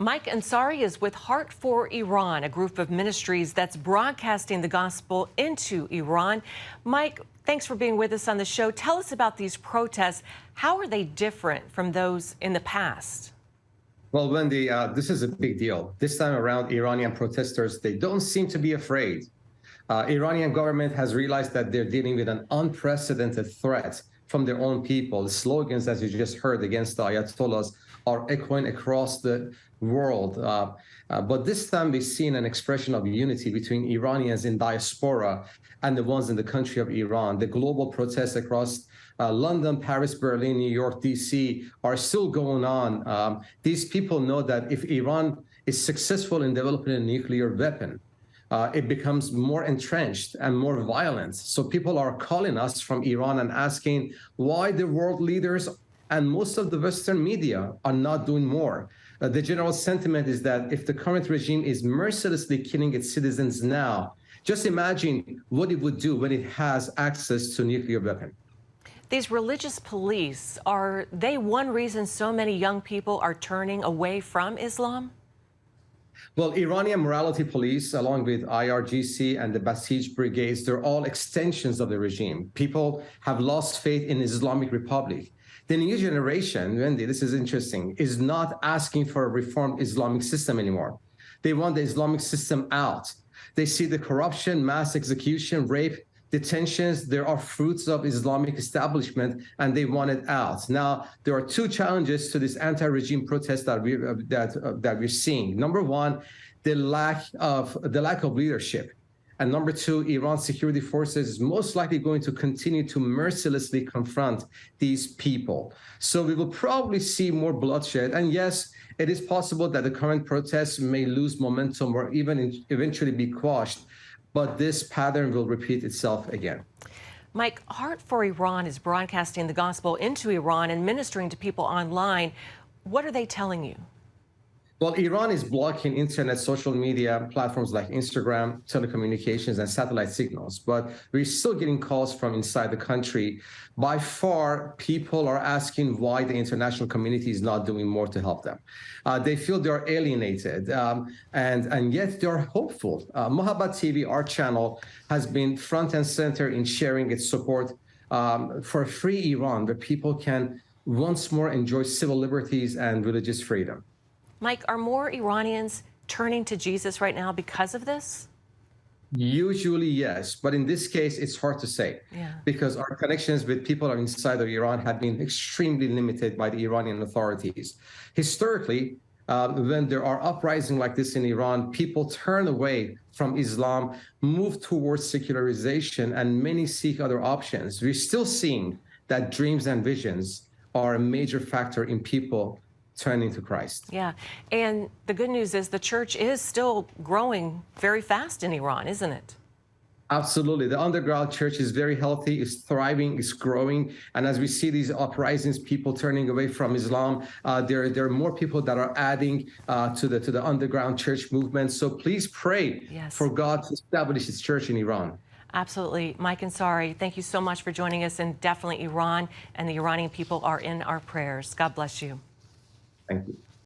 Mike Ansari is with Heart for Iran, a group of ministries that's broadcasting the gospel into Iran. Mike, thanks for being with us on the show. Tell us about these protests. How are they different from those in the past? Well, Wendy, this is a big deal. This time around, Iranian protesters, they don't seem to be afraid. Iranian government has realized that they're dealing with an unprecedented threat from their own people. The slogans, as you just heard, against the Ayatollahs are echoing across the world. But this time we've seen an expression of unity between Iranians in diaspora and the ones in the country of Iran. The global protests across London, Paris, Berlin, New York, D.C. are still going on. These people know that if Iran is successful in developing a nuclear weapon, it becomes more entrenched and more violent. So people are calling us from Iran and asking why the world leaders and most of the Western media are not doing more. The general sentiment is that if the current regime is mercilessly killing its citizens now, just imagine what it would do when it has access to a nuclear weapon. These religious police, are they one reason so many young people are turning away from Islam? Well, Iranian morality police, along with IRGC and the Basij brigades, they're all extensions of the regime. People have lost faith in Islamic Republic. The new generation, Wendy, this is interesting, is not asking for a reformed Islamic system anymore. They want the Islamic system out. They see the corruption, mass execution, rape, detentions, there are fruits of Islamic establishment, and they want it out. Now, there are two challenges to this anti-regime protest that we're seeing. Number one, the lack of leadership. And number two, Iran's security forces is most likely going to continue to mercilessly confront these people. So we will probably see more bloodshed. And yes, it is possible that the current protests may lose momentum or even eventually be quashed. But this pattern will repeat itself again. Mike, Heart for Iran is broadcasting the gospel into Iran and ministering to people online. What are they telling you? Well, Iran is blocking internet, social media platforms like Instagram, telecommunications, and satellite signals. But we're still getting calls from inside the country. By far, people are asking why the international community is not doing more to help them. They feel they're alienated, and yet they're hopeful. Mohabbat TV, our channel, has been front and center in sharing its support for a free Iran, where people can once more enjoy civil liberties and religious freedom. Mike, are more Iranians turning to Jesus right now because of this? Usually, yes. But in this case, it's hard to say because our connections with people inside of Iran have been extremely limited by the Iranian authorities. Historically, when there are uprisings like this in Iran, people turn away from Islam, move towards secularization, and many seek other options. We're still seeing that dreams and visions are a major factor in people turning to Christ. Yeah, and the good news is the church is still growing very fast in Iran, isn't it? Absolutely. The underground church is very healthy, is thriving, is growing. And as we see these uprisings, people turning away from Islam, there are more people that are adding to the underground church movement. So please pray for God to establish his church in Iran. Absolutely. Mike Ansari, thank you so much for joining us. And definitely Iran and the Iranian people are in our prayers. God bless you. Thank you.